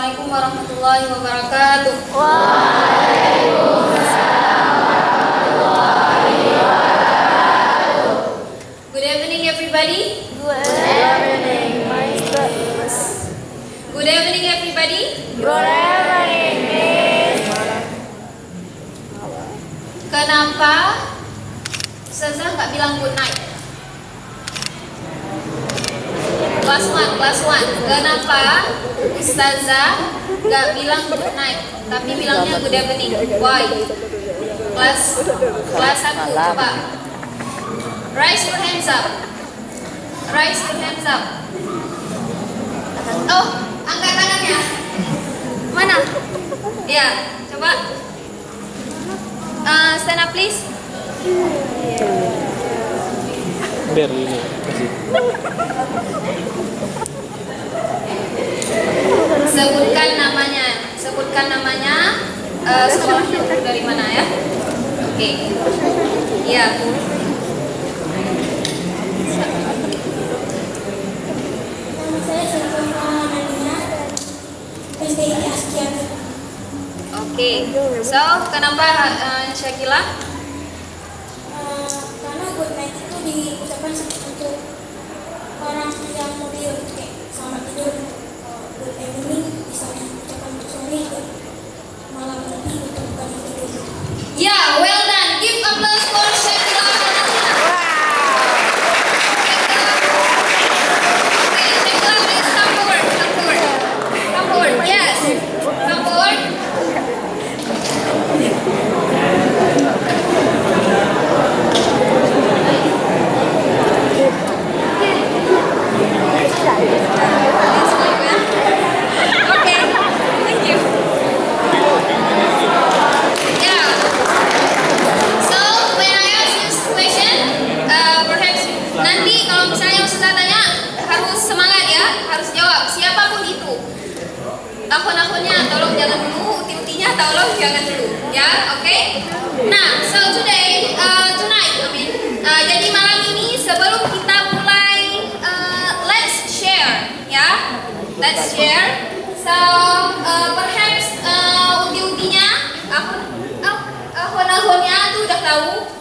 Assalamualaikum warahmatullahi wabarakatuh. Waalaikumsalam warahmatullahi wabarakatuh. Good evening everybody. Good evening, Master. Good evening everybody. Good evening, Miss. Kenapa Ustazah nggak bilang good night? Kelas 1. Kenapa Ustazah nggak bilang good night, tapi bilangnya good evening? Why? Kelas 1 coba. Raise your hands up. Raise your hands up. Oh, angkat tangannya. Mana? Ya, coba. Stand up please. Biar ini kasih. Sebutkan namanya. Sekolahnya dari mana ya? Oke. Iya. Oke. So, kenapa Syakila? Karena good night itu diucapkan untuk orang yang mau tidur, kayak selamat tidur. Good evening bisa diucapkan untuk sore, malam nanti untuk bukan yang tidur. Ya, well done. Give applause for Syakila. Okay, Syakila, please come forward. Come forward. Yes. Come forward. Okay, thank you. Yeah. So when I ask you this question, perhaps nanti kalau misalnya Ustazah tanya harus semangat ya, harus jawab siapapun itu. Akun-akunnya tolong jangan dulu, uti-utinya tolong jangan dulu, ya, oke? Nah, so tonight, jadi malam ini sebelum kita mulai, let's share, ya, let's share. So perhaps uti-utinya, akun-akunnya tuh udah tahu.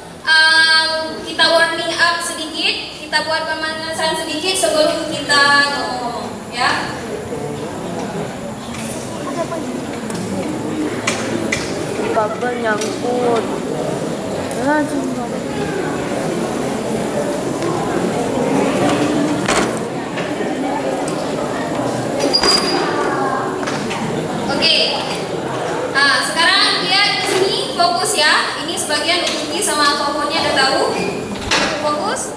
Kita warming up sedikit, kita buat pemanasan sedikit sebelum kita ngomong, ya. Kabel nyangkut. Oke. Nah, sekarang lihat di sini, fokus ya. Ini sebagian uji sama kokonya udah tahu. Fokus.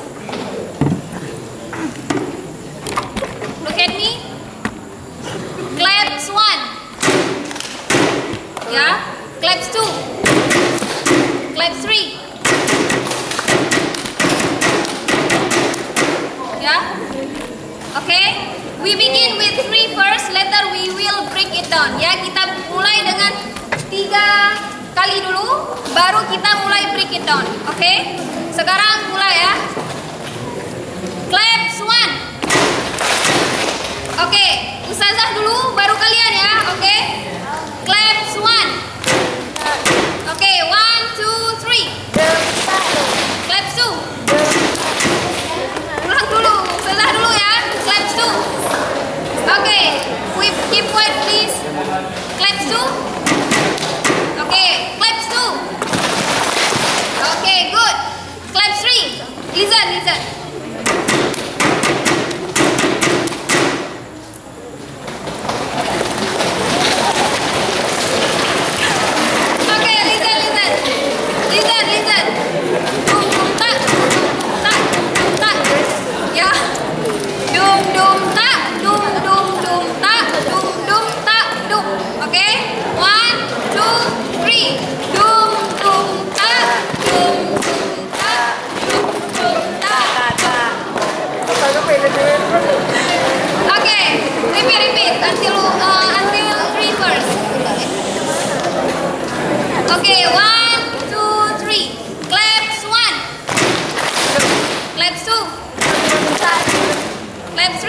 Look at me. Claps 1. Ya. Claps 2. Claps 3. Ya. Oke. We begin with 3 first, later we will break it down. Ya, kita mulai dengan 3 kali dulu, baru kita mulai break it down. Oke? Sekarang mulai ya. Claps 1. Oke, Ustazah dulu, baru kalian ya. Oke? Claps 1. Oke, 1, 2, 3. Claps 2. Ulang dulu, Ustazah dulu ya. Claps 2. Oke, we keep quiet please. Claps 2. Oke, claps 2. Oke, good. Claps 3. Listen. Oke, listen. Dum dum tak. Ya. Dum dum tak. Dum tak. Oke. 1, 2, 3. Dum tak. Oke, repeat until 3 first. Oke, 1, 2, 3. Claps 1. Claps 2. Claps 3.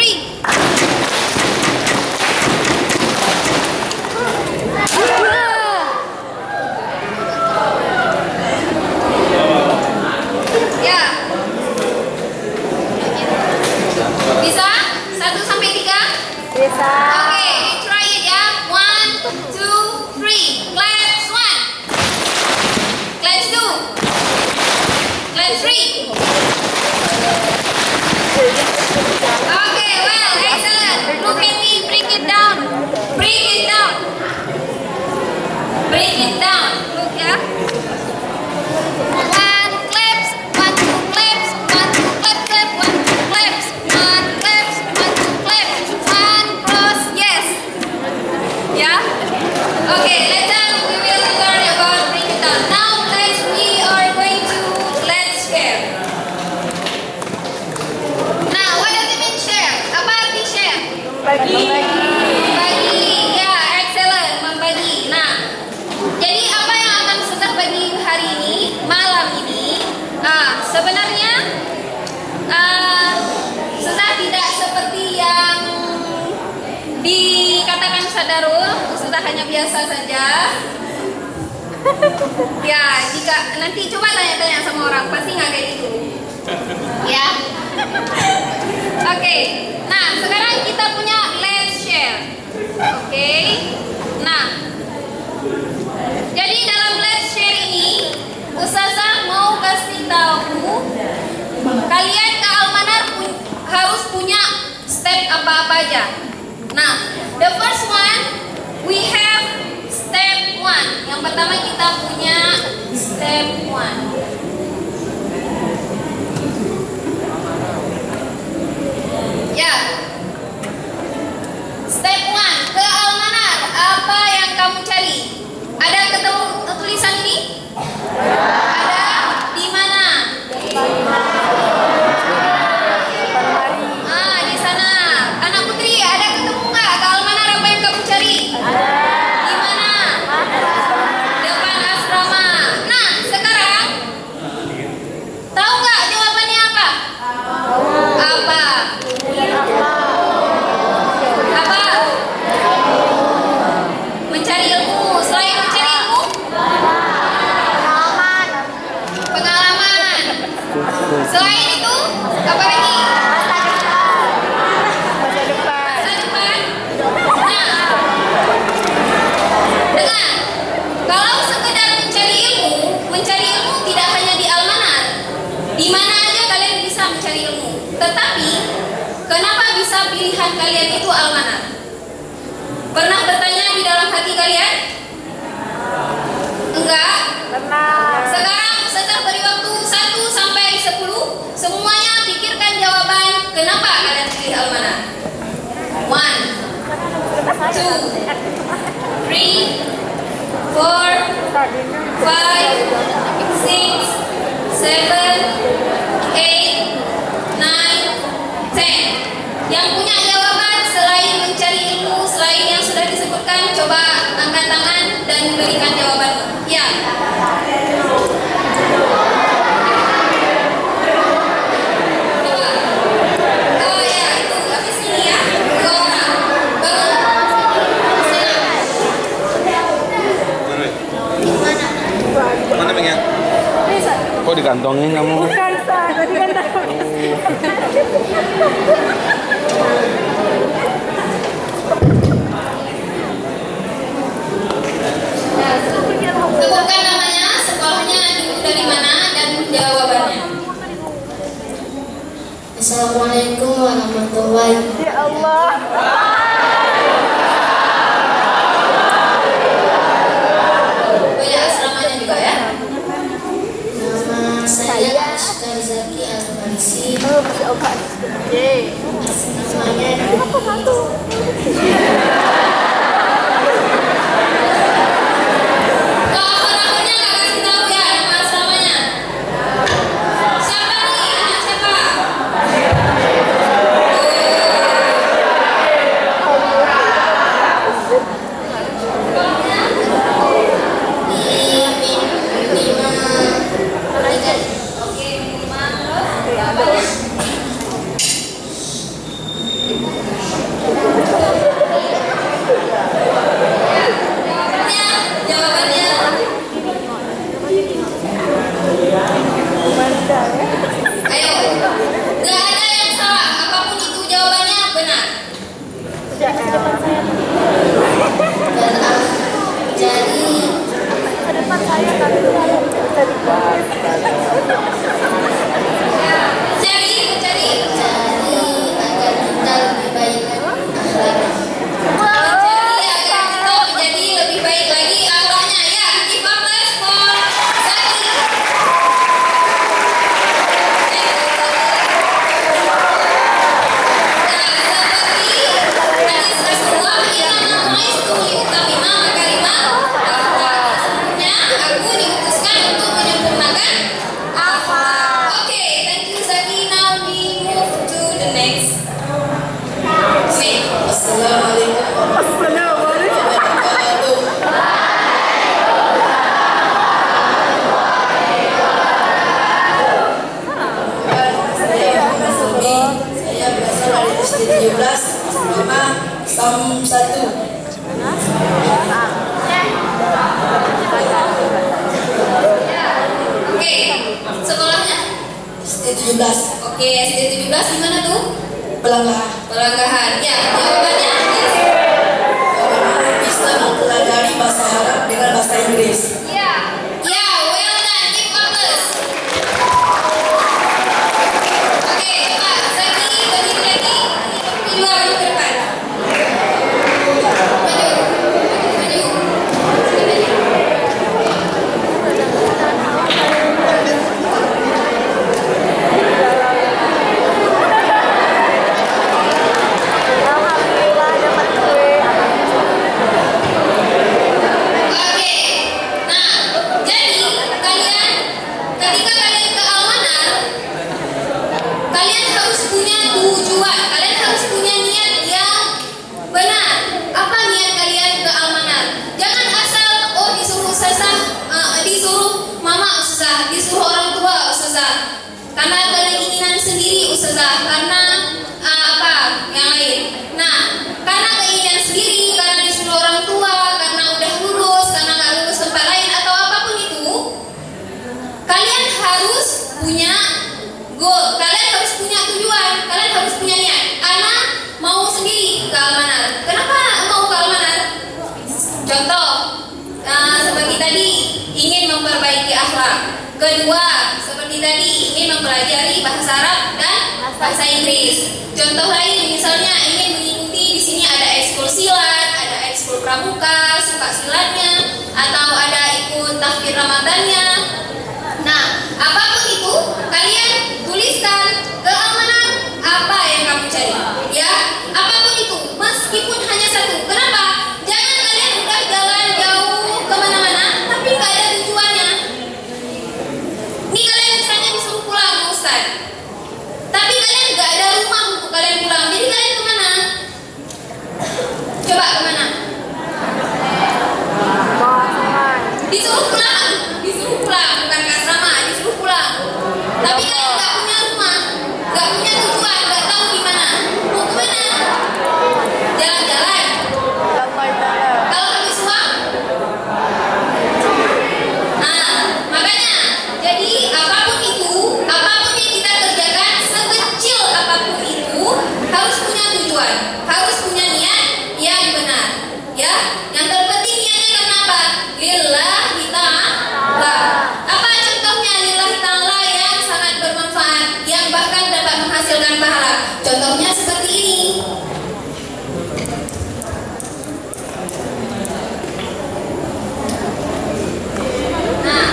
hanya biasa saja. Ya, jika nanti coba tanya-tanya sama orang, pasti nggak kayak gitu. Ya. Oke. Nah, sekarang kita punya let's share. Oke. Nah, jadi dalam let's share ini, Ustazah mau kasih tahu kalian ke Almanar harus punya step apa-apa aja. Nah, the first one we have step 1. Yang pertama kita punya step 1. Ya. Step 1 ke Almanar, apa yang kamu cari? Ada ketemu tulisan ini? Ada di mana? Di sana. Anak putri, ada ketemu nggak ke Almanar apa yang kamu cari? Di mana? Depan asrama. Nah, sekarang tahu nggak jawabannya apa? Apa? Apa? Mencari ilmu. Selain mencari ilmu, pengalaman. Selain itu, apa lagi? Masa depan. Nah, dengar. Kalau sekedar mencari ilmu tidak hanya di Almanar. Di mana aja kalian bisa mencari ilmu. Tetapi, kenapa bisa pilihan kalian itu Almanar? Pernah bertanya di dalam hati kalian? Enggak? Sekarang Ustazah beri waktu 1 sampai 10. Semuanya pikirkan jawaban kenapa kalian pilih Almanar. 1, 2, 3, 4, 5, 6, 7, 8, 9, 10. Yang punya jawaban selain mencari ilmu, selain yang sudah disebutkan, coba angkat tangan dan berikan jawaban. Ya. Coba. Oh ya, itu habis ini ya. 2 orang. Bangun. Mana pengen? Kok dikantongin kamu? Bukan, tadi kan Sebutkan namanya, sekolahnya dari mana, dan jawabannya. Assalamualaikum warahmatullahi wabarakatuh. Ya Allah. Banyak asramanya juga ya. Nama saya Ashkar Zaki Al-Farisi. Masya Allah. Namanya Kalau orangnya nggak kasih tahu ya nama asramanya. Siapa nih? Anak siapa? Oke, minimal terus apa ya? Jawabannya. Ayo, nggak ada yang salah. Apapun itu jawabannya benar. Cari agar kita lebih baik akhlaknya. mencari agar kita menjadi lebih baik lagi akhlaknya. Ya, give up less for Zaki. Seperti hadis Rasulullah, inna bu'istu liutammima makarimah akhlak. Sesungguhnya aku diutuskan untuk menyempurnakan akhlak. Oke, thank you Zaki. Now we move to the next. Assalamualaikum warahmatullahi wabarakatuh. Saya berasal dari SD 17 asrama SAM 1. 17. Oke, SD 17 di mana tuh? Pelanggahan. Pelanggahan. Ya, jawabannya Bisa mempelajari bahasa Arab dengan bahasa Inggris. ya. Ya, well done. Keep focus. Oke, Pak, Zaki berdiri lagi. Kedua maju ke depan. Maju. Maju. Alhamdulillah dapat kue. Oke, nah jadi kalian ketika kalian ke Al-Manar, kalian harus punya tujuan, kalian harus punya niat yang benar. Apa niat kalian ke Al-Manar? Jangan asal disuruh ustazah, disuruh mama ustazah, disuruh orang tua ustazah, karena ada keinginan sendiri ustazah, karena apa yang lain. Nah, karena keinginan sendiri, karena disuruh orang tua, karena udah lulus, karena nggak lulus tempat lain atau apapun itu, kalian harus punya goal, kalian harus punya tujuan, kalian harus punya niat. Ana mau sendiri ke Al-Manar. Kenapa mau ke Al-Manar? Contoh, seperti tadi ingin memperbaiki akhlak. Kedua, seperti tadi ingin mempelajari bahasa Arab dan bahasa Inggris. Contoh lain, misalnya ingin mengikuti di sini ada ekskul silat, ada ekskul pramuka, suka silatnya, atau ada ikut tahfidz Ramadannya. Nah, apapun itu, kalian tuliskan ke Al-Manar apa yang kamu cari. Ya, apapun itu, meskipun hanya satu. Kenapa? Jangan kalian udah jalan jauh kemana-mana, tapi nggak ada tujuannya. Ini kalian misalnya disuruh pulang, Ustaz. Tapi kalian nggak ada rumah untuk kalian pulang. Jadi kalian kemana? Coba kemana? Disuruh pulang, bukan ke asrama, disuruh pulang. Tapi kalian nggak punya rumah, nggak punya tujuan, nggak tahu di mana. Mau kemana? Jalan-jalan. Kalau habis uang. Nah, makanya, jadi apapun itu, apapun yang kita kerjakan, sekecil apapun itu, harus punya tujuan, harus punya niat yang benar. Ya, yang terpenting niatnya karena apa? Lillahi ta'ala. Apa contohnya lillahi ta'ala yang sangat bermanfaat, yang bahkan dapat menghasilkan pahala? Contohnya seperti ini. Nah,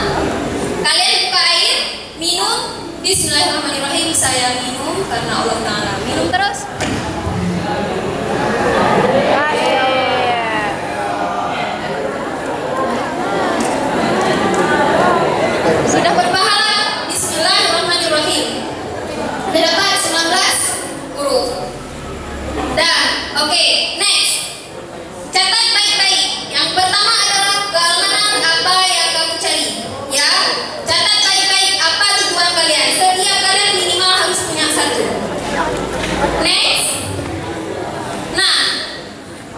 kalian buka air, minum. Bismillahirrahmanirrahim. Saya minum karena Allah Ta'ala. Minum terus. Sudah berpahala. Bismillahirrahmanirrahim. Sudah dapat 19 huruf. Dah, oke, next. Catat baik-baik. Yang pertama adalah ke Al-Manar apa yang kamu cari. Ya, catat baik-baik apa tujuan kalian. Setiap kalian minimal harus punya satu. Next. Nah,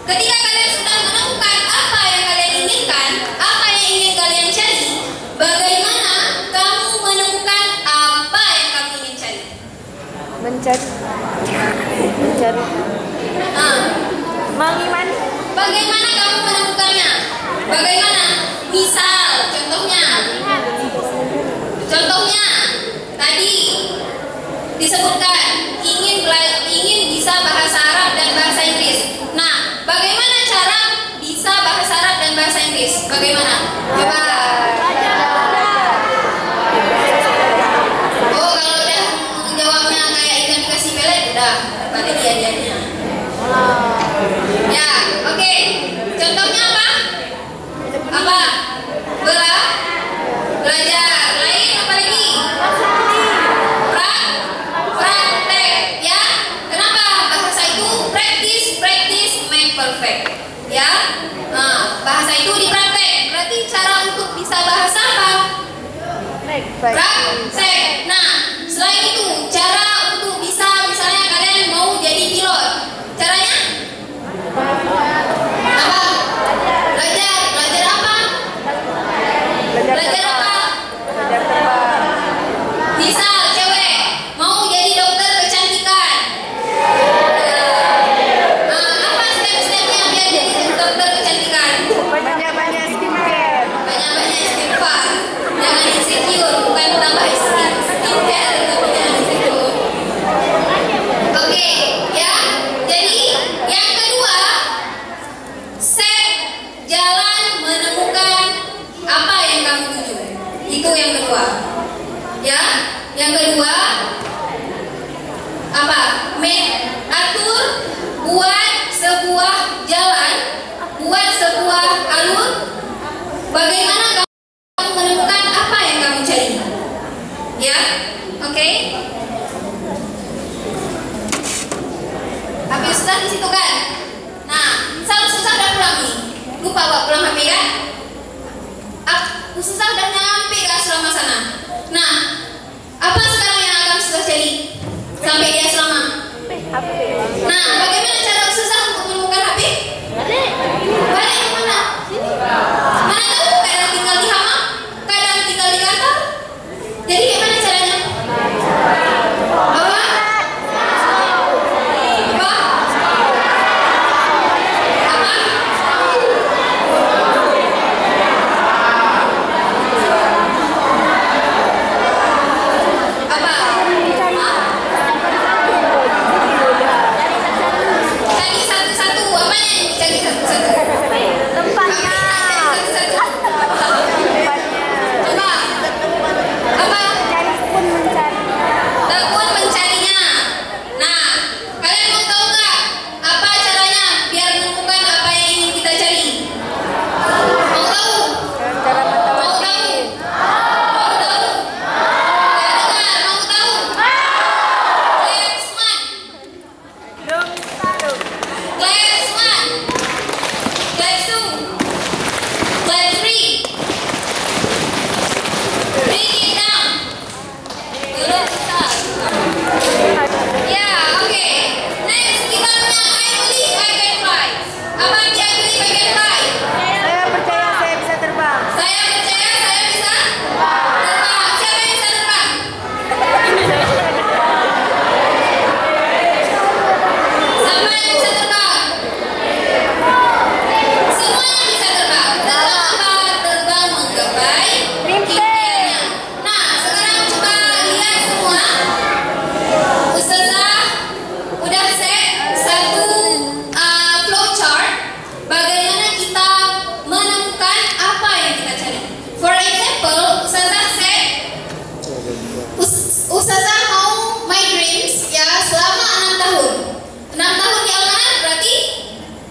ketika kalian sudah menemukan apa yang kalian inginkan, apa yang ingin kalian cari, bagaimana kamu menemukan apa yang kamu ingin cari? Mencari. Mengiman. Bagaimana kamu menemukannya? Bagaimana? Misal, contohnya tadi disebutkan ingin bisa bahasa Arab dan bahasa Inggris. Nah, bagaimana cara bisa bahasa Arab dan bahasa Inggris? Bagaimana? Coba. Oh, kalau udah jawabnya kayak ikan dikasih pelet, udah pada dia-dianya. Ya, oke. Contohnya apa? Apa? Belajar. Lain apa lagi? Praktek. Ya. Kenapa? Bahasa itu practice make perfect. Ya. Nah, bahasa itu dipraktek. Berarti cara untuk bisa bahasa apa? Praktek. Nah, selain itu, cara untuk bisa misalnya kalian mau jadi pilot. Caranya? Apa? Belajar apa? Belajar apa? Belajar terbang. Misal cewek Ya, yang kedua apa? Atur, buat sebuah jalan, buat sebuah alur. Bagaimana kamu menemukan apa yang kamu cari? Ya, oke. Tapi Ustaz di situ kan. Nah, Ustaz udah pulang nih. Lupa bawa pulang HP kan? Ustaz udah nyampe ke asrama sana. Nah, apa sekarang yang akan Ustaz cari sampai di asrama? Nah, bagaimana cara Ustaz untuk menemukan HP? Balik ke mana? Mana tahu kadang tinggal di hama, kadang tinggal di kantor. Jadi gimana caranya? Apa?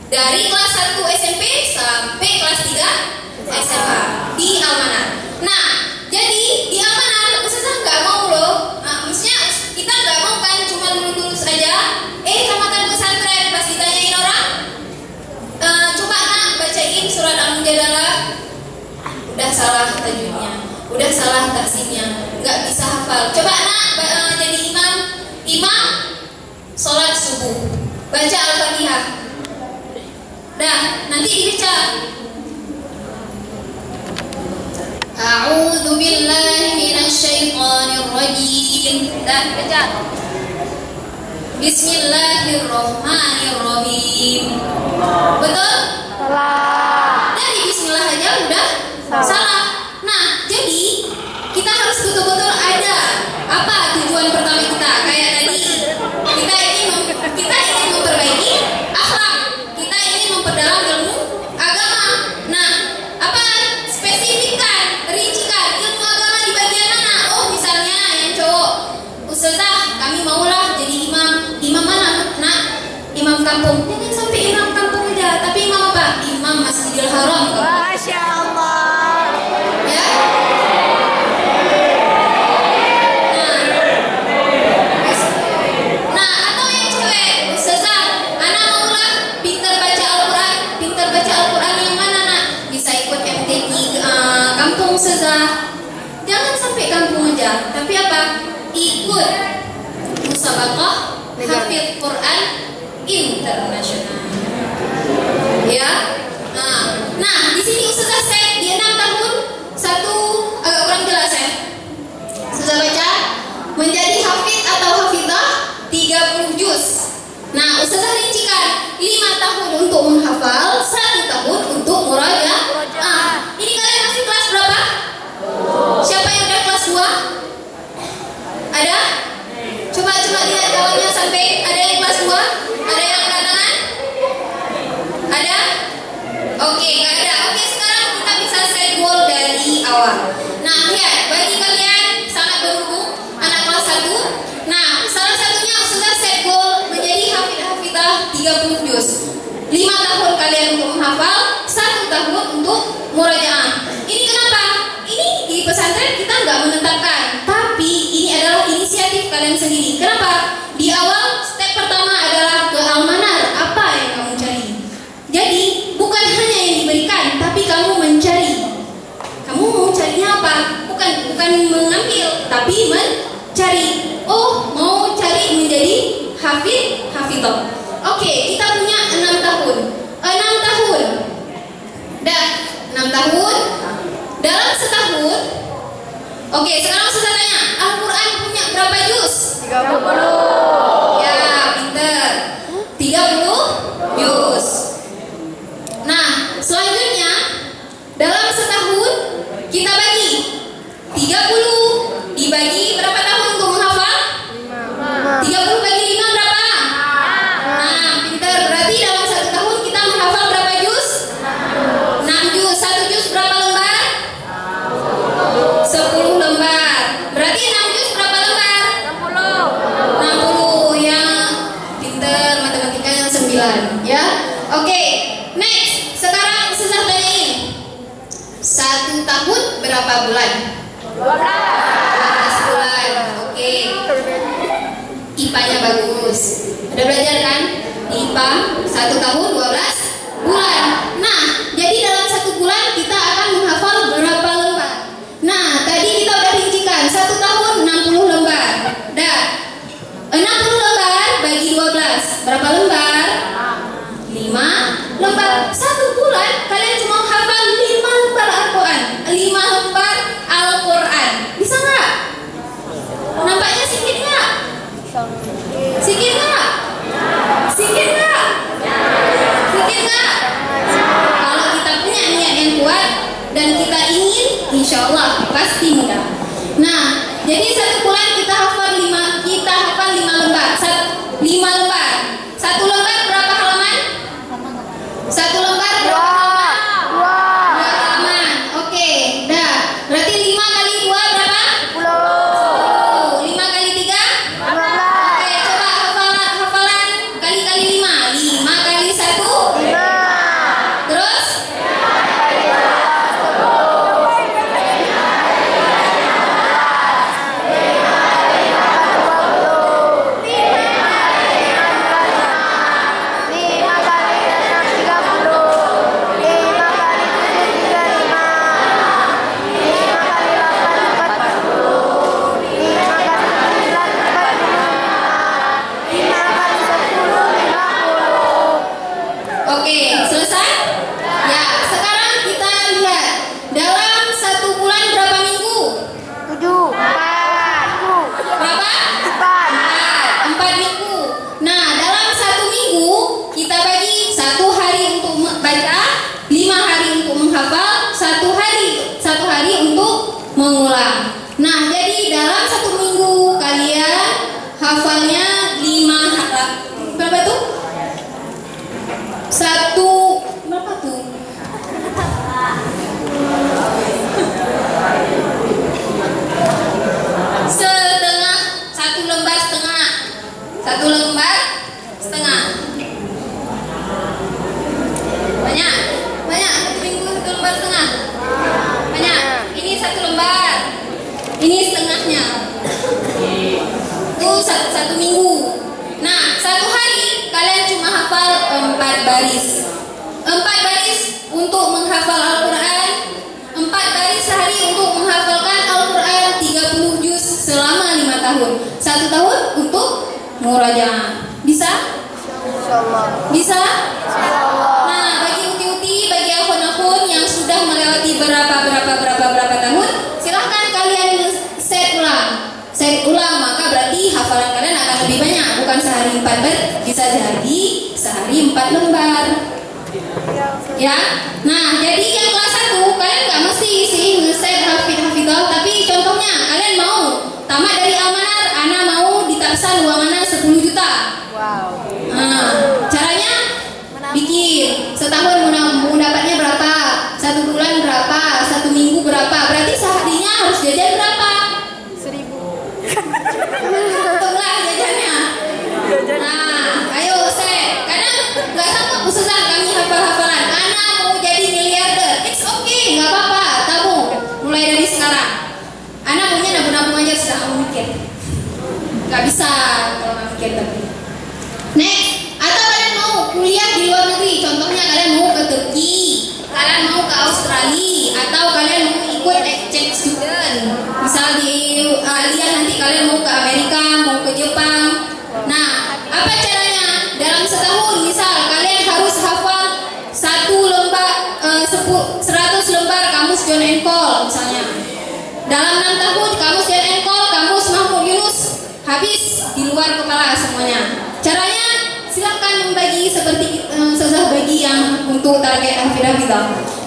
Dari kelas 1 SMP sampai kelas 3 SMA di Al-Manar. Nah, jadi di Al-Manar Ustazah nggak mau loh. Maksudnya kita nggak mau kan cuma lulus aja. Tamatan pesantren pas ditanyain orang, coba nak bacain surat Al-Mujadalah. Udah salah tajwidnya, udah salah tahsinnya, nggak bisa hafal. Coba nak jadi imam sholat subuh, baca Al-Fatihah. Dah, nanti dibaca. A'udzu billahi minasy syaithanir rajim. Dah, baca. Bismillahirrahmanirrahim. Betul? Salah. Dari bismillah aja udah salah. Nah, jadi kita harus betul-betul ada apa tujuan pertama kita. Kayak tadi kita ingin memperbaiki akhlak. Kita ingin memperdalam ilmu agama. Nah, apa spesifikkan, rincikan ilmu agama di bagian mana? Oh, misalnya yang cowok, Ustazah, kami maulah jadi imam. Imam mana? Nah, imam kampung. Jangan sampai imam kampung aja, tapi imam apa? Imam Masjidil Haram. Masya Allah. Ya. Nah, atau yang cewek, Ustazah, anak maulah pintar baca Al-Quran. Pintar baca Al-Quran yang mana nak? Bisa ikut MTQ kampung Ustazah. Jangan sampai kampung aja, tapi apa? Ikut musabaqah hafidz Quran internasional. Ya. Nah, di sini Ustazah set di 6 tahun satu agak kurang jelas ya. Ustazah baca menjadi hafidz atau hafidhah 30 juz. Nah, Ustazah rincikan 5 tahun untuk menghafal, 1 tahun untuk murajaah. Ini kalian masih kelas berapa? Siapa yang udah kelas 2? Ada? Coba lihat kawannya sampai ada yang kelas 2? Ada yang angkat tangan? Ada? Oke, nggak ada. Oke, sekarang kita bisa set goal dari awal. Nah, lihat bagi kalian nggak menetapkan, tapi ini adalah inisiatif kalian sendiri. Kenapa? Di awal step pertama adalah ke almanar, apa yang kamu cari. Jadi bukan hanya yang diberikan, tapi kamu mencari. Kamu mau carinya apa? Bukan mengambil, tapi mencari. Oh, mau cari menjadi hafidhah. Oke, kita punya 6 tahun. 6 tahun. Dah, 6 tahun. Dalam setahun. Oke, sekarang saya tanya, Al-Quran punya berapa juz? 30. Ya, pinter. 30 juz. Nah, selanjutnya dalam setahun kita bagi 30 dibagi berapa tahun untuk menghafal? 30 bagi 5 berapa? Nah, pinter. Berarti dalam 1 tahun kita menghafal berapa juz? 6 juz. 1 juz berapa lembar? 10 lembar. Berarti 6 juz berapa lembar? 60. Yang pinter, matematikanya 9 ya. Oke, next. Sekarang saya tanyain, 1 tahun berapa bulan? 12 bulan. Oke. IPA-nya bagus. Udah belajar kan? IPA 1 tahun 12 bulan. Nah, jadi dalam 1 bulan kita akan menghafal berapa lembar? Nah, tadi kita udah rincikan 1 tahun 60 lembar. Dah. 60 lembar bagi 12. Berapa lembar? 5 lembar. 1 bulan kalian cuma hafal 5 lembar Al-Quran. 5 lembar Al-Quran. Bisa nggak? Nampaknya sedikit nggak? Sedikit nggak? Sedikit nggak? Sedikit nggak? Kalau kita punya niat yang kuat dan kita ingin, insya Allah pasti mudah. Nah, jadi 1 bulan kita hafal 5 lembar. 5 lembar. 1 lembar berapa halaman? 1 lembar berapa halaman? 2 halaman. Oke, dah. Berarti 5 kali 2 berapa? 10. 5 kali 3? 15. Oke, coba hafalan kali 5. 5 kali 1? 5. Terus? 1 hari untuk mengulang. Nah, jadi dalam 1 minggu kalian hafalnya 5 berapa tuh? 1 berapa tuh? Setengah, 1 lembar setengah. 1 lembar setengah. Banyak 1 minggu 1 lembar setengah. Banyak. Ini 1 lembar. Ini setengahnya. Itu 1 minggu. Nah, 1 hari kalian cuma hafal 4 baris. 4 baris untuk menghafal Al-Quran. 4 baris sehari untuk menghafalkan Al-Quran 30 juz selama 5 tahun. 1 tahun untuk murajaah. Bisa? Bisa? Nah, bagi uti-uti, bagi akun-akun yang sudah melewati berapa tahun, silahkan kalian set ulang, maka berarti hafalan kalian akan lebih banyak. Bukan sehari 4 baris, bisa jadi sehari 4 lembar. Ya, nah jadi yang kelas 1 kalian nggak mesti sih ngeset hafidhah, tapi contohnya kalian mau tamat dari Al-Manar, Ana mau ditaksan uang Ana 10 juta. Nah, caranya bikin setahun mau dapatnya berapa, 1 bulan berapa, 1 minggu berapa, berarti seharinya harus jajan berapa? 1.000. Hitunglah jajannya. Nah, ayo set. Kadang nggak sanggup Ustazah kami hafal-hafalan. Ana mau jadi miliarder. It's okay, nggak apa-apa. Tabung mulai dari sekarang. Ana Gak bisa kalau nggak pikir tapi. Next, atau kalian mau kuliah di luar negeri, contohnya kalian mau ke Turki, kalian mau ke Australia, atau kalian mau ikut exchange student. Misal di lihat nanti kalian mau ke Amerika, mau ke Jepang. Nah, apa caranya? Dalam setahun, misal kalian harus hafal 100 lembar kamus John and Cole misalnya. Dalam 6 tahun kamus John and Cole, kamus Mahmud Yunus habis di luar kepala semuanya. Caranya silakan membagi seperti Ustazah bagi yang untuk target hafidah.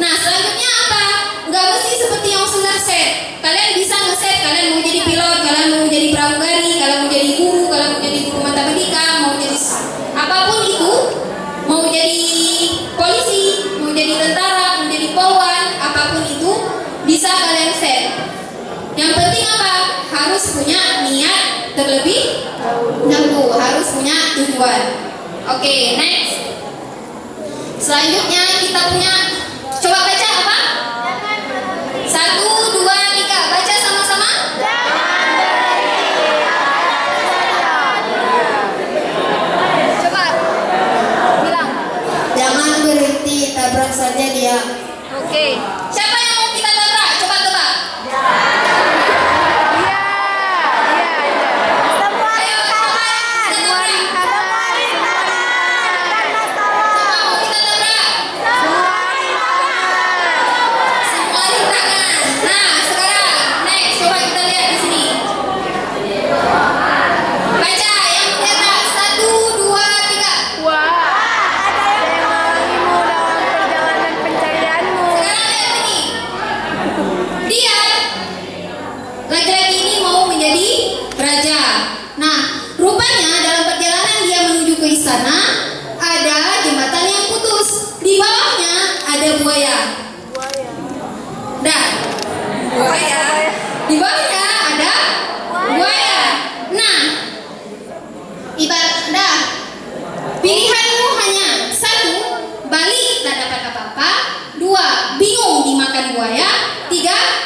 Nah, selanjutnya apa? Nggak mesti seperti yang Ustazah set. Kalian bisa ngeset, kalian mau jadi pilot, kalian mau jadi pramugari, kalian mau jadi guru, kalian mau jadi guru matematika, mau jadi apapun itu, mau jadi polisi, mau jadi tentara, mau jadi polwan, apapun itu bisa kalian set. Yang penting apa? Harus punya niat terlebih dahulu, harus punya tujuan. Oke, next. Selanjutnya kita punya, coba baca apa? 1, 2, 3, baca sama-sama. Coba bilang. Jangan berhenti, tabrak saja dia. Oke. Siapa yang mau kita tabrak? Coba tebak.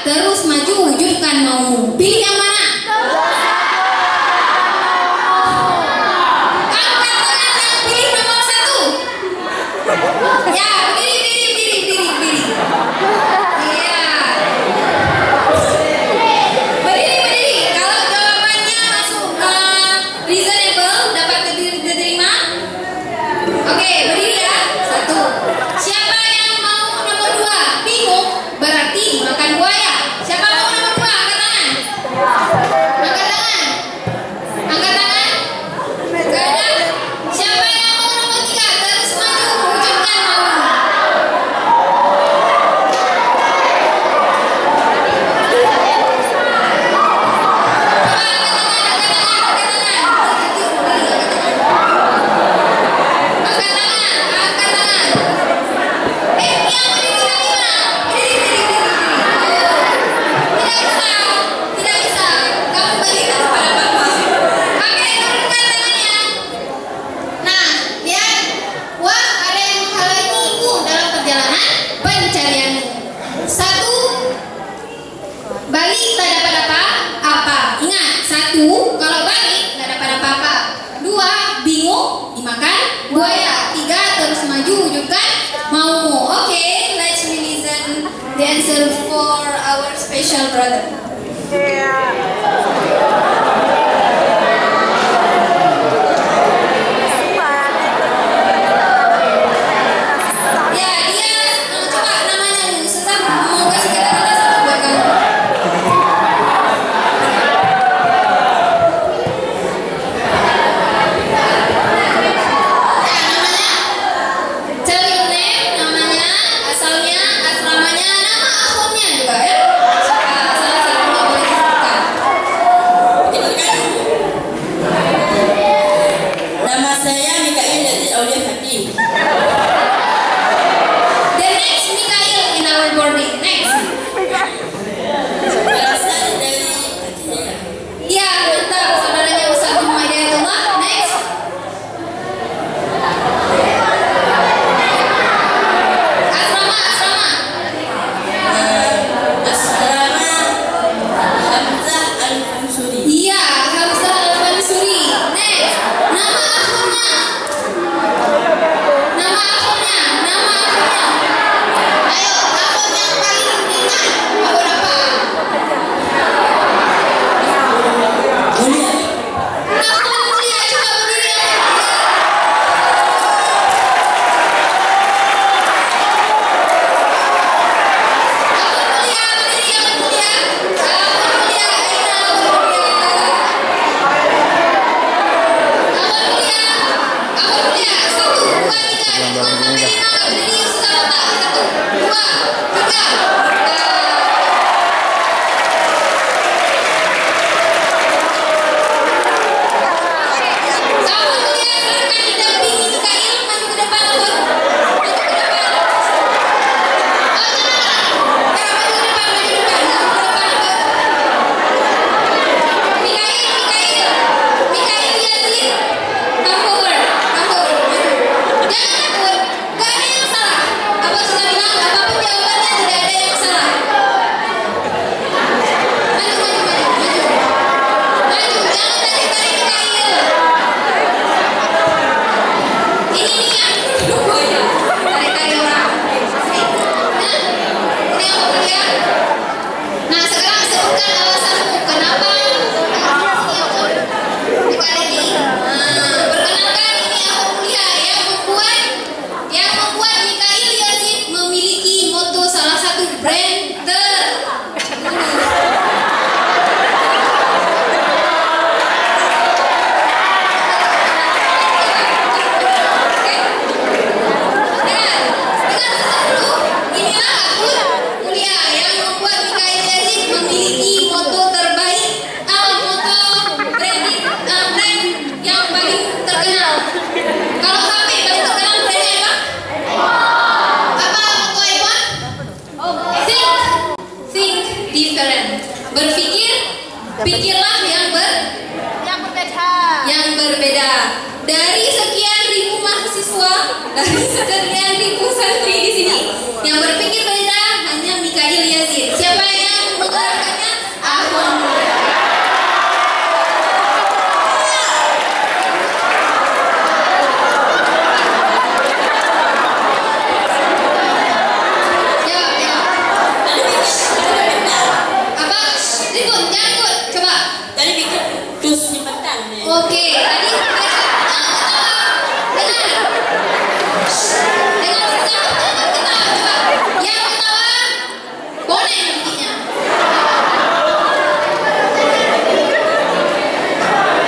Terus maju, wujudkan maumu. Pilih yang mana? Angkat tangan yang pilih nomor 1. Ya, berdiri. Iya. Berdiri. Kalau jawabannya masuk reasonable, dapat diterima. Oke, berdiri ya. 1. Siapa yang mau nomor 2? Bingung? Berarti makan buaya. Siapa mau nomor 2? Angkat tangan. Angkat tangan. Gak ada. Siapa yang mau nomor 3? Terus maju, wujudkan maumu. The answer for our special brother. Ya, dia coba namanya dulu. Ustaz mau kasih kata-kata satu buat kamu. Tell your name, namanya, asalnya, asramanya, nama akunnya juga ya. Salah satunya boleh disebutkan. Pikirlah yang berbeda. Dari sekian ribu mahasiswa, dari sekian ribu santri di sini, yang berpikir beda hanya Mikail Yazid. Siapa yang menggerakkannya? Aku. Oke, tadi yang ketawa boleh nantinya.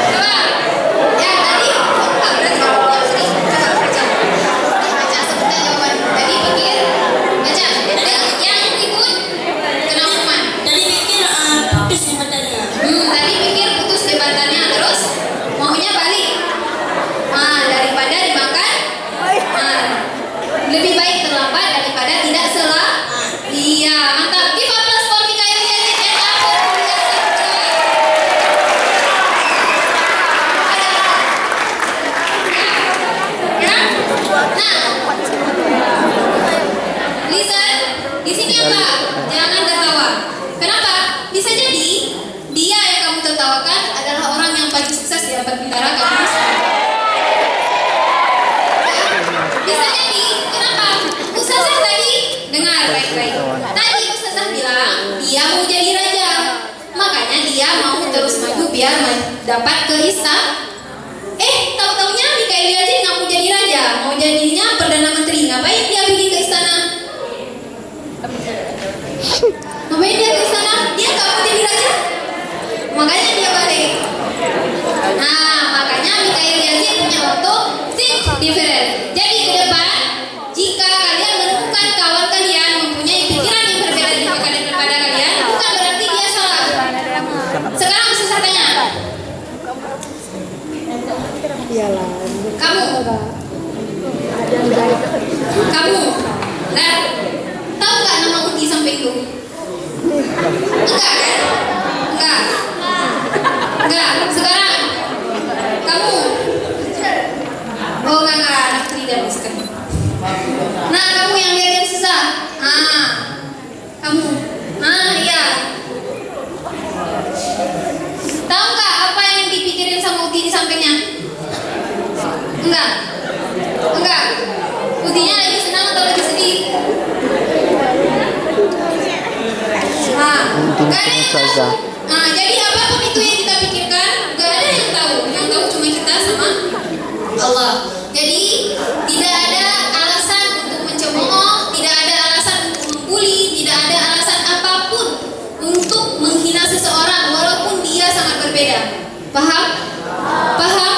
Coba, yang tadi berarti coba baca sebentar jawaban. Tadi pikir baca. Yang ikut kena hukuman. Tadi pikir putus debatannya. Tadi pikir putus debatannya terus maunya balik. Daripada dimakan, lebih baik terlambat daripada tidak salah. Iya, mantap. Give applause for Mikail Yazid and Abu Ya. Nah, listen. Di sini apa? Jangan tertawa. Kenapa? Bisa jadi dia yang kamu tertawakan adalah orang yang paling sukses di abad bintara kamu. Bisa jadi, kenapa? Ustazah tadi, dengar baik-baik. Tadi Ustazah bilang dia mau jadi raja, makanya dia mau terus maju biar dapat ke istana. Tahu-taunya Mikail Yazid nggak mau jadi raja, mau jadinya perdana menteri. Ngapain dia pergi ke istana? Ngapain dia ke istana? Dia nggak mau jadi raja, makanya dia balik. Nah, makanya Mikail Yazid punya motto think different. Jadi ke depan, jika kalian menemukan kawan kalian mempunyai pikiran yang berbeda daripada kalian, bukan berarti dia salah. Sekarang saya tanya, kamu, nah, tahu nggak nama Uti sampai itu? Enggak kan? Enggak. Sekarang kamu, oh enggak, anak tidak sekali. Nah, kamu yang lihat susah. Kamu, iya. Tahu nggak apa yang dipikirin sama Uti di sampingnya? Enggak. Utinya lagi senang atau lagi sedih? Gak ada yang tahu. Jadi apapun itu yang kita pikirkan, gak ada yang tahu. Yang tahu cuma kita sama Allah. Jadi tidak ada alasan untuk mencemooh, tidak ada alasan untuk membuli, tidak ada alasan apapun untuk menghina seseorang walaupun dia sangat berbeda. Paham? Karena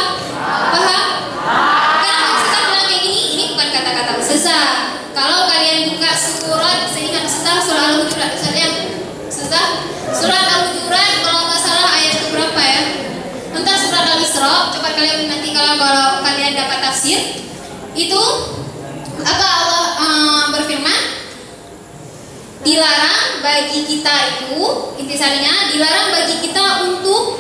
Ustazah bilang kayak gini, ini bukan kata-kata Ustazah. Kalau kalian buka surat, seingat Ustazah surah Al-Hujurat, surat Al-Hujurat kalau nggak salah ayat ke berapa ya? Entah surat Al-Isra, coba kalian nanti kalau kalian dapat tafsir itu apa Allah berfirman, dilarang bagi kita itu, intisarinya dilarang bagi kita untuk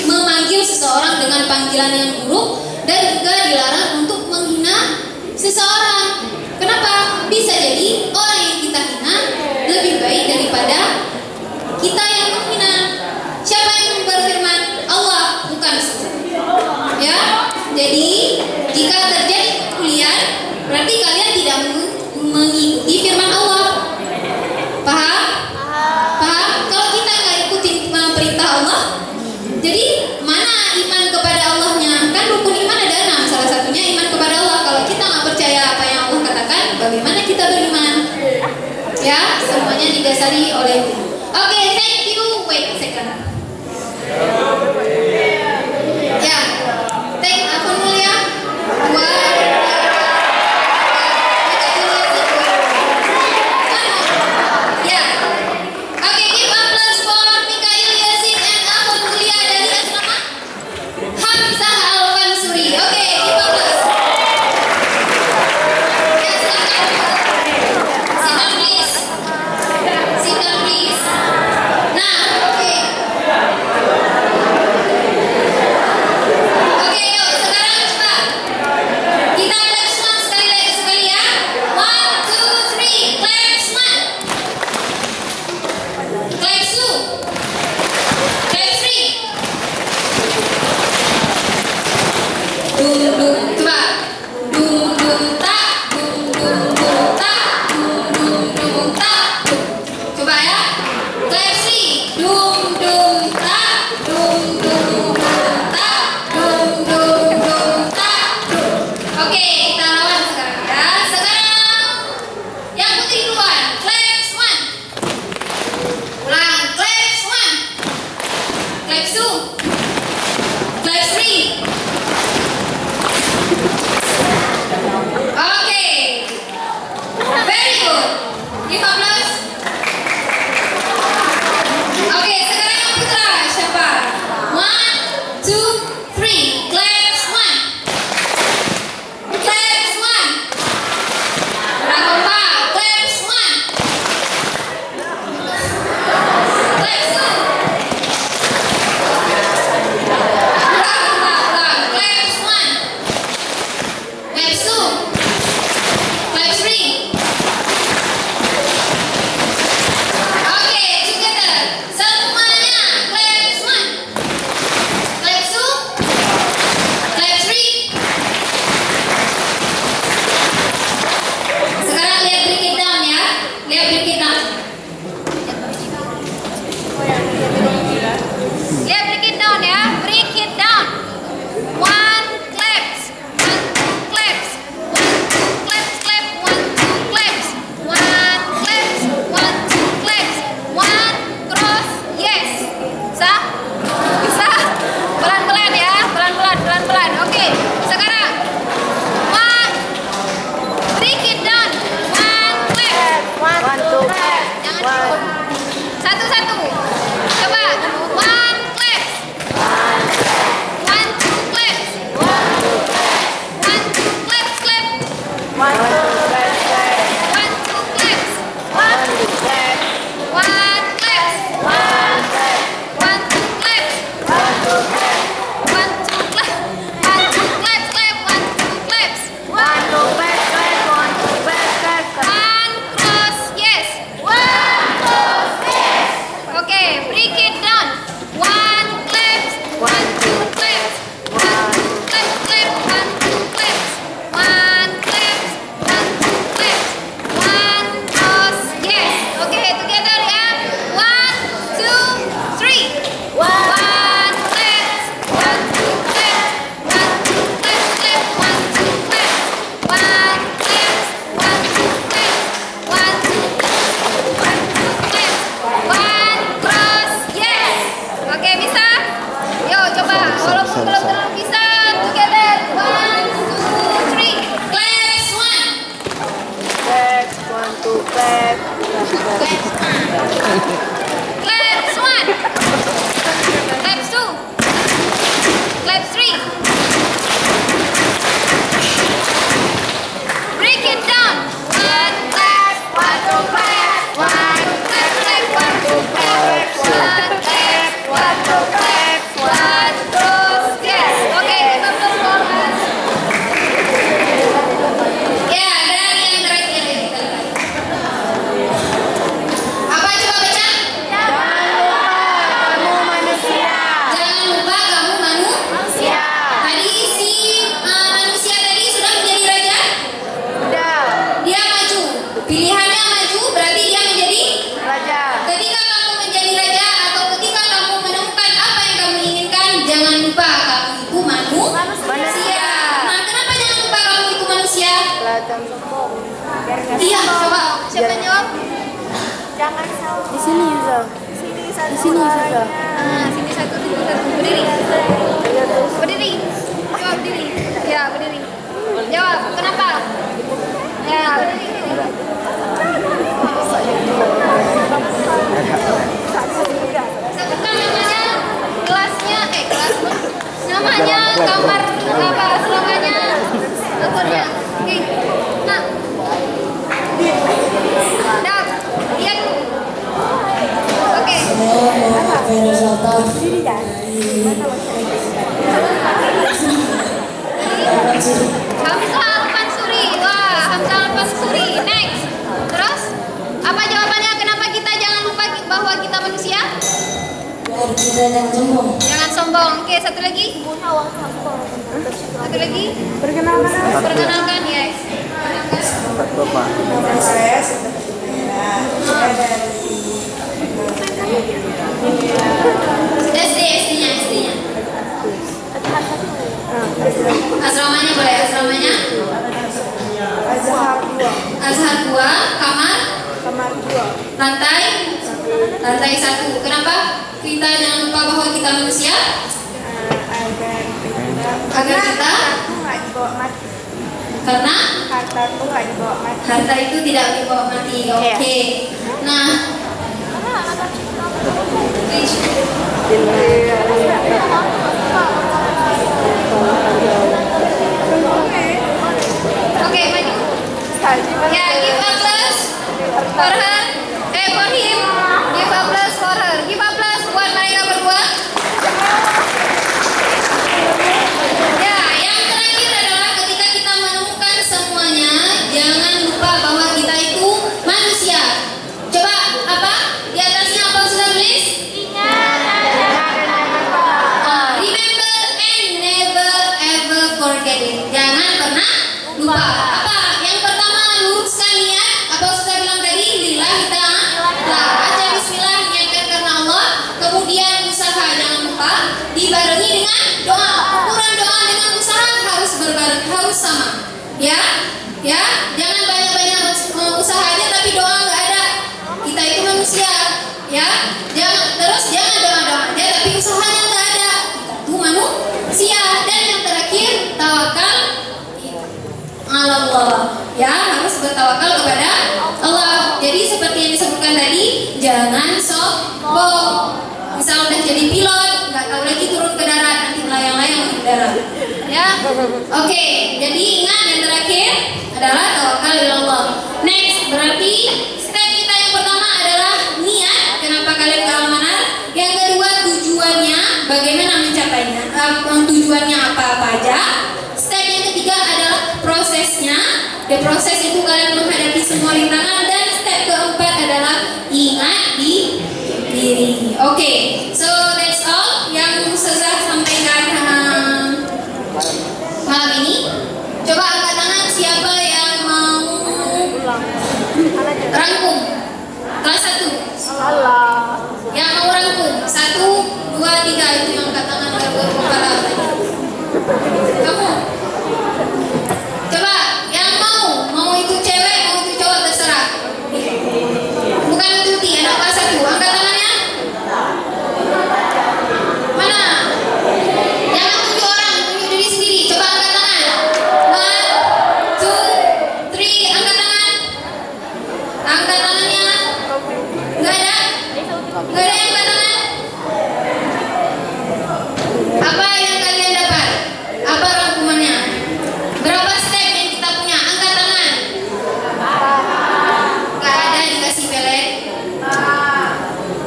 memanggil seseorang dengan panggilan yang buruk, dan juga dilarang untuk menghina seseorang. Kenapa? Bisa jadi orang yang kita hina lebih baik daripada kita yang menghina. Siapa yang berfirman? Allah, bukan ya. Jadi jika terjadi perkulian, berarti kalian tidak mengikuti firman Allah. Paham? Kalau kita nggak ikutin perintah Allah, jadi mana iman kepada Allahnya? Kan rukun iman ada 6, salah satunya iman kepada Allah. Kalau kita nggak percaya apa yang Allah katakan, bagaimana kita beriman? Ya, semuanya didasari oleh itu. Oke, thank you. Wait a second. Ya, thank apa dulu ya? Ya. Oke, give applause for Mikail Yazid and Akhul Kuliah dari asrama Hamzah Al-Mansuri. Oke, give applause. Ya, silakan. Sit down please. Nah, oke. Claps 2. Claps 3. Okay. Very good. Give applause. Okay, sekarang yang putra siapa? 1, 2, 3. Claps 1. Claps 1. Rakompa. Claps 1. Claps 2. Rakompa. Claps 1. Claps 2. Claps 3. Okay, together. Semuanya. Claps 1. Claps 2. Claps 3. Sekarang lihat break it down ya. Lihat break it down. Lihat break it down ya. Break it down. 1 claps. 1, 2 claps. 1, 2 claps, clap. 1, 2 claps. 1 claps. 1, 2 claps. 1 cross. Yes. Bisa? Bisa? Pelan-pelan ya. Pelan-pelan, pelan-pelan. Oke. Sekarang 1. Break it down. 1 clap. Jangan satu-satu. Coba. 1 clap. 1, 2 claps. 1, 2 claps, clap. 1, 2 claps. 1 claps. 1, 2 claps. 1, 2 claps. 1, 2 claps. 1, 2 claps. 1, 2 claps, clap. 1, 2 claps. 1 cross, yes. Okay, break it down. 1 claps. 1, 2 claps. 1, 2 claps, clap. 1, 2 claps. 1 claps. 1, 2 claps. 1 cross, yes. Okay, together ya. 1, 2, 3. 1 claps. 1, 2 claps. 1, 2 claps, clap. 1, 2 claps. 1 claps. 1, 2 claps. 1, 2 claps. 1 cross, yes. Oke, bisa? Yo, coba. Walaupun belum terlalu bisa, together. 1, 2, 3. Claps 1. Claps 1. Claps 1. Claps 2. Claps 3. Break it down. 1 clap. 1, 2 clap. 1 clap, clap. 1, 2 clap. 1 clap. 1, 2 clap. 1 cross, yes. Oke, kita performance. Ya, dan yang terakhir ini. Apa coba baca? Jangan lupa kamu manusia. Tadi si manusia tadi sudah menjadi raja? Dia maju. Pilihannya maju berarti dia menjadi raja. Ketika kamu menjadi raja atau ketika kamu menemukan apa yang kamu inginkan, jangan lupa kamu itu manusia. Nah, kenapa jangan lupa kamu itu manusia? Iya, coba siapa yang jawab? Di sini Yuza. Nah, sini satu. Berdiri. Berdiri. Coba berdiri. Ya, berdiri. Jawab, kenapa? Ya, berdiri. Sebutkan namanya, kelasnya, namanya, kamar, apa, slogannya, akunnya. Oke. Nah. Dah, lihat. Oke. Hamzah Al-Mansuri. Wah, Hamzah Al-Mansuri. Next. Terus, apa jawabannya? Kenapa kita jangan lupa bahwa kita manusia? Jangan sombong. Oke, satu lagi. Satu lagi. Perkenalkan, yes. Saya SD-nya. Asramanya boleh, asramanya? Azhar 2, kamar 2. Lantai 1. Kenapa? kita jangan lupa bahwa kita manusia? Agar kita aku nggak dibawa mati. Karena Harta tuh nggak dibawa mati. harta itu tidak dibawa mati. Oke. Nah, oke, maju. Ya, give applause for her. For him. Give applause for her. Give applause buat mereka berdua. Ya, yang terakhir adalah ketika kita menemukan semuanya, jangan lupa bahwa kita itu manusia. Coba apa? Di atasnya apa sudah tulis? Remember and never ever forget it. Jangan pernah lupa. Apa? Yang pertama, luruskan niat. Apa sudah bilang tadi? Lillahi ta'ala. Baca bismillah, niatkan karena Allah. Kemudian usaha jangan lupa dibarengi dengan doa. Ukuran doa dengan usaha harus berbareng, harus sama. Ya, jangan banyak-banyak usaha aja tapi doa nggak ada. Kita itu manusia, ya. Jangan doa aja tapi usahanya nggak ada. Itu manusia. Dan yang terakhir, tawakal Allah, ya, harus bertawakal kepada Allah. Jadi seperti yang disebutkan tadi, jangan sombong. Misal udah jadi pilot, nggak tahu lagi turun ke darat, nanti melayang-layang di darat. Ya, oke. Jadi ingat, yang terakhir adalah tawakal Allah. Next, berarti step kita yang pertama adalah niat. Kenapa kalian ke Al-Manar? Yang kedua, tujuannya, bagaimana mencapainya? Tujuannya apa aja? Step yang ketiga adalah prosesnya. Di proses itu kalian menghadapi semua rintangan. Dan step keempat adalah ingat di diri. Oke, so that's all yang Ustazah sampaikan malam ini. Coba angkat tangan siapa yang mau rangkum kelas 1. Yang mau rangkum 1, 2, 3 itu yang angkat tangan biar berkepala tadi. Kamu coba yang mau itu cewek, mau itu cowok, terserah. Bukan ikuti, anak kelas 1. Angkat tangannya. Mana? Jangan tunjuk orang, tunjuk diri sendiri. Coba angkat tangan. 1, 2, 3, angkat tangan. Angkat tangannya. Nggak ada? Nggak ada yang angkat tangan? Apa yang kalian dapat? Apa rangkumannya? Berapa step yang kita punya? Angkat tangan. Nggak ada dikasih pelet.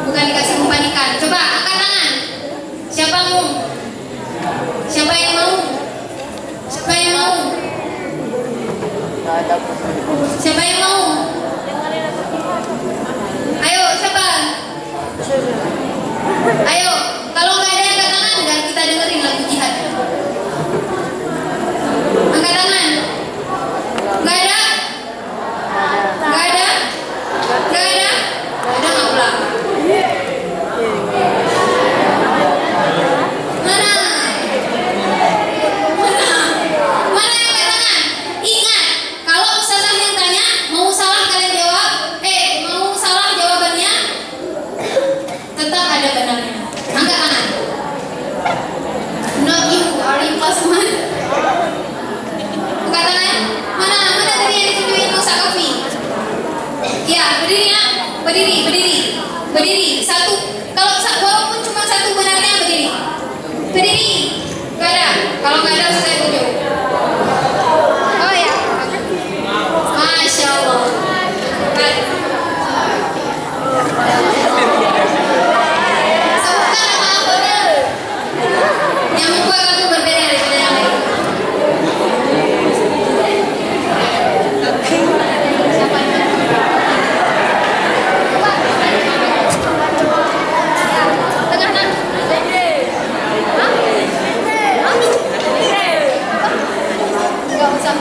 Bukan dikasih umpan ikan. Coba angkat tangan. Siapa mau? Siapa yang mau? Siapa yang mau? Siapa yang mau? Ayo, siapa? Ayo, kalau nggak ada yang angkat tangan, dan kita dengerin lagu jihad. Angkat tangan. Nggak ada? Nggak ada? Nggak ada? Udah nggak pulang. Mana? Mana yang angkat tangan? Ingat, kalau Ustazah yang tanya, mau salah kalian jawab. Mau salah jawabannya, tetap ada benarnya. Angkat tangan. Not you, are you class 1? Angkat tangan. Mana tadi yang ditunjukin Ustaz Kafi? Ya, berdiri nak. Berdiri. 1. Kalau walaupun cuma 1 benarnya, berdiri. Gak ada. Kalau gak ada, saya tunjuk. Oh ya. Masya Allah. Sebutkan nama akunnya. Yang membuat kamu berbeda daripada yang lain. Siapa ini? Tengah nak. Enggak usah.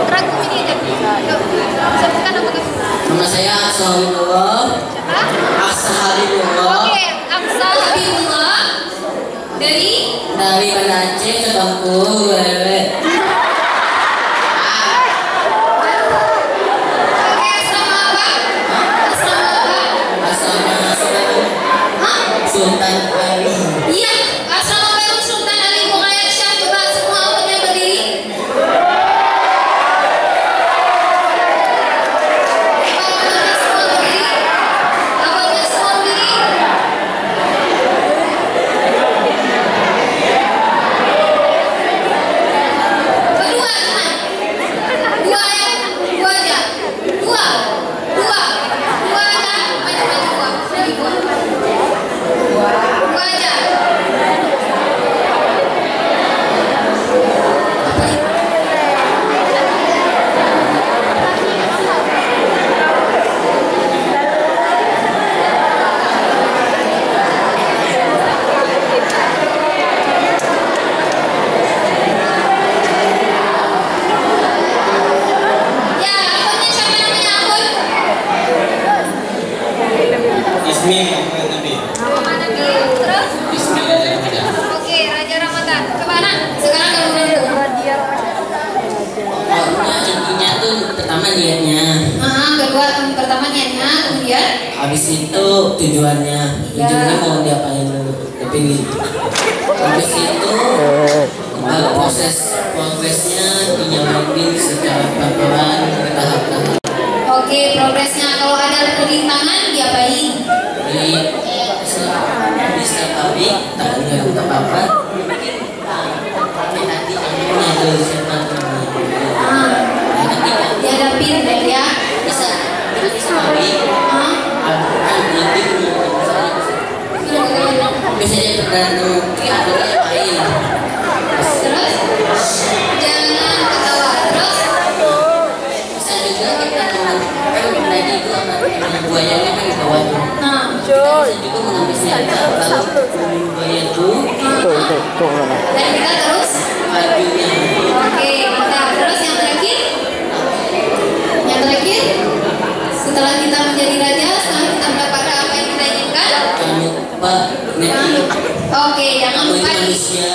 Rangkum ini aja. Sebutkan nama kamu. Nama saya Aksa Habibullah. Aksa Habibullah. Oke, Aksa Habibullah dari Banda Aceh, Cetangku, Wewe. Oke, asrama apa? Asrama Sultan Ali. Iya, asrama baru Sultan Ali Muhammad Syah. Coba semua awalnya berdiri. Awalnya semua berdiri. Awalnya semua berdiri. Berdua cuma. Dua ya, dua aja. Dua aja. Maju-maju dua. Jadi dua. Dua aja. Ya, akunnya siapa namanya akun? Ismi Muhammad Nabi. Muhammad Nabi. Terus? Bismillahirrahmanirrahim. Oke, Raja Ramadan. Coba nak, sekarang kamu dulu. Pokoknya intinya tuh pertama niatnya, Kedua, pertama niatnya, kemudian habis itu tujuannya mau diapain dulu, dipilih. Habis itu progresnya dijalanin secara pelan-pelan bertahap-tahap. oke, progresnya kalau ada perintangan diapain? Bisa kali tak ada apa-apa, mungkin nanti akhirnya ke siapa Dihadapin deh ya. bisa sekali bisa jadi tergantung atau yang lain. Terus jangan ketawa. Terus Bisa juga kita kan tadi itu dengan buayanya kan di bawah tuh. Bisa juga mengambil senjata kalau buaya itu dan kita terus. bajunya. Oke, mantap. Terus yang terakhir. Yang terakhir. Setelah kita menjadi raja, setelah kita mendapatkan apa yang kita inginkan. Jangan lupa Jangan lupa. Oke, jangan kamu itu lupa. manusia.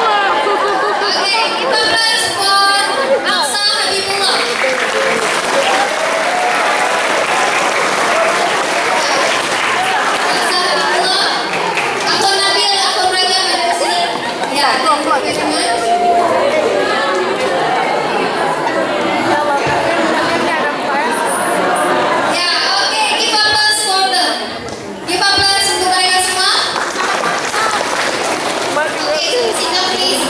Oke, kita respon Aksa Habibullah. Aksa Habibullah. Akun Nabil, akun Raja ada di sini. Ya, oke semua. Ya, oke, give applause for them. Give applause untuk mereka semua. Oke, sit down please.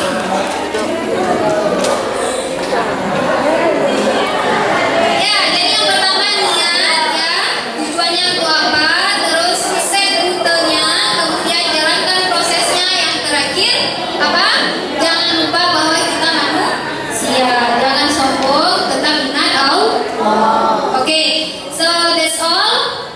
Ya, jadi yang pertama niat ya, tujuannya untuk apa, terus set rutenya, kemudian jalankan prosesnya, yang terakhir apa? Jangan lupa bahwa kita manusia, jangan sombong, tetap ingat Allah. Oke, so that's all.